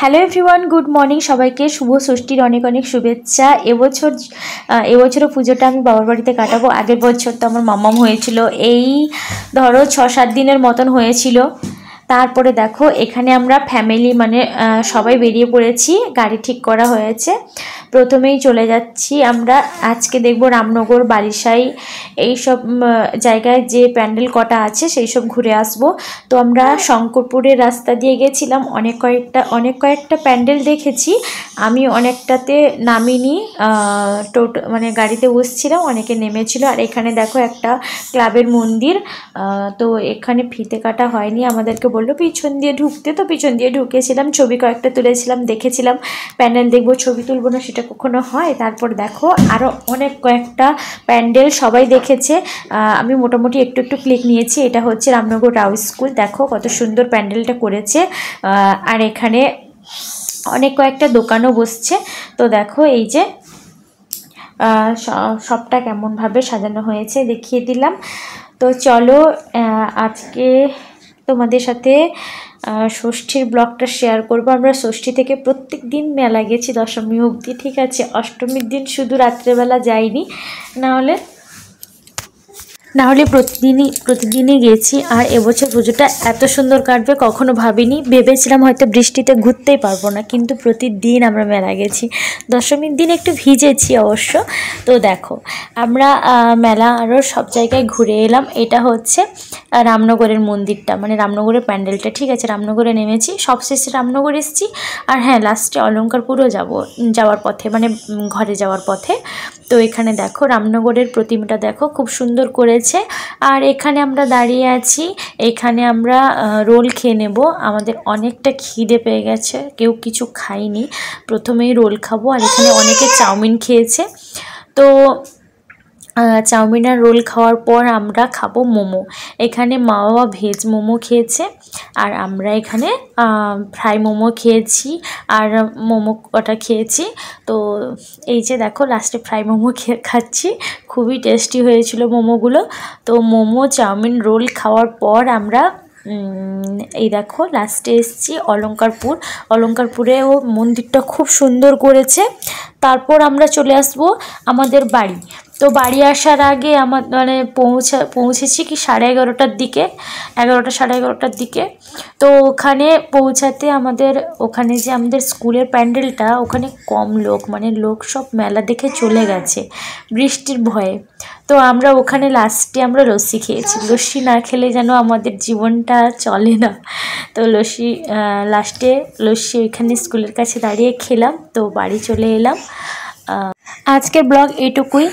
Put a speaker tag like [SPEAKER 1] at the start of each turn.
[SPEAKER 1] Hello everyone, good morning. সবাইকে শুভ ষষ্ঠীর অনেক অনেক শুভেচ্ছা। এবছরও পুজোটা আমি বাবার বাড়িতে কাটাবো। আগের বছর তো আমার মাম্মাম হয়েছিল, এই ধরো 6-7 দিনের মতন হয়েছিল। তারপরে দেখো এখানে আমরা ফ্যামিলি মানে সবাই বেরিয়ে পড়েছি, গাড়ি ঠিক করা হয়েছে। প্রথমেই চলে যাচ্ছি আমরা, আজকে দেখবো রামনগর, বালিশাই এইসব জায়গায় যে প্যান্ডেল কটা আছে সেই সব ঘুরে আসব। তো আমরা শঙ্করপুরের রাস্তা দিয়ে গেছিলাম, অনেক কয়েকটা প্যান্ডেল দেখেছি। আমি অনেকটাতে নামিনি, মানে গাড়িতে বসছিলাম, অনেকে নেমেছিল। আর এখানে দেখো একটা ক্লাবের মন্দির, তো এখানে ফিতে কাটা হয়নি, আমাদেরকে বললো পিছন দিয়ে ঢুকতে, তো পিছন দিয়ে ঢুকেছিলাম, ছবি কয়েকটা তুলেছিলাম, দেখেছিলাম। প্যান্ডেল দেখবো, ছবি তুলবো না সেটা কখনো হয়। তারপর দেখো আরও অনেক কয়েকটা প্যান্ডেল সবাই দেখেছে, আমি মোটামুটি একটু একটু ক্লিক নিয়েছি। এটা হচ্ছে রামনগর রাও স্কুল, দেখো কত সুন্দর প্যান্ডেলটা করেছে। আর এখানে অনেক কয়েকটা দোকানও বসছে। তো দেখো এই যে সবটা কেমনভাবে সাজানো হয়েছে দেখিয়ে দিলাম। তো চলো আজকে তোমাদের সাথে ষষ্ঠীর ব্লগটা শেয়ার করব। আমরা ষষ্ঠী থেকে প্রত্যেক দিন মেলা গেছি দশমী অবধি, ঠিক আছে। অষ্টমীর দিন শুধু রাত্রেবেলা যাইনি, নাহলে প্রতিদিনই গেছি। আর এবছর পুজোটা এত সুন্দর কাটবে কখনো ভাবিনি, ভেবেছিলাম হয়তো বৃষ্টিতে ঘুরতেই পারবো না, কিন্তু প্রতিদিন আমরা মেলা গেছি। দশমীর দিন একটু ভিজেছি অবশ্য। তো দেখো আমরা মেলা আরও সব জায়গায় ঘুরে এলাম। এটা হচ্ছে রামনগরের মন্দিরটা, মানে রামনগরের প্যান্ডেলটা, ঠিক আছে। রামনগরে নেমেছি, সবশেষে রামনগর এসেছি। আর হ্যাঁ, লাস্টে অলঙ্কারপুরও যাওয়ার পথে, মানে ঘরে যাওয়ার পথে। তো এখানে দেখো রামনগরের প্রতিমাটা দেখো, খুব সুন্দর করেছে। আর এখানে আমরা দাঁড়িয়ে আছি, এখানে আমরা রোল খেয়ে নেব। আমাদের অনেকটা খিদে পেয়ে গেছে, কেউ কিছু খাইনি, প্রথমেই রোল খাবো। আর এখানে অনেকে চাউমিন খেয়েছে। তো চাউমিন আর রোল খাওয়ার পর আমরা খাবো মোমো। এখানে মা বাবা ভেজ মোমো খেয়েছে, আর আমরা এখানে ফ্রাই মোমো খেয়েছি, আর মোমো কটা খেয়েছি। তো এই যে দেখো লাস্টে ফ্রাই মোমো খাচ্ছি, খুবই টেস্টি হয়েছিল মোমোগুলো। তো মোমো, চাউমিন, রোল খাওয়ার পর আমরা এই দেখো লাস্টে এসেছি অলঙ্কারপুরেও মন্দিরটা খুব সুন্দর করেছে। তারপর আমরা চলে আসব আমাদের বাড়ি। তো বাড়ি আসার আগে মানে পৌঁছেছি কি 11:30টার দিকে, 11টা-11:30টার দিকে। তো ওখানে পৌঁছাতে ওখানে যে আমাদের স্কুলের প্যান্ডেলটা, ওখানে কম লোক, মানে লোক সব মেলা দেখে চলে গেছে বৃষ্টির ভয়ে। তো আমরা ওখানে লাস্টে আমরা লস্যি খেয়েছি, লস্যি না খেলে যেন আমাদের জীবনটা চলে না। তো লাস্টে লস্যি ওইখানে স্কুলের কাছে দাঁড়িয়ে খেলাম। তো বাড়ি চলে এলাম। আজকের ব্লগ এইটুকুই।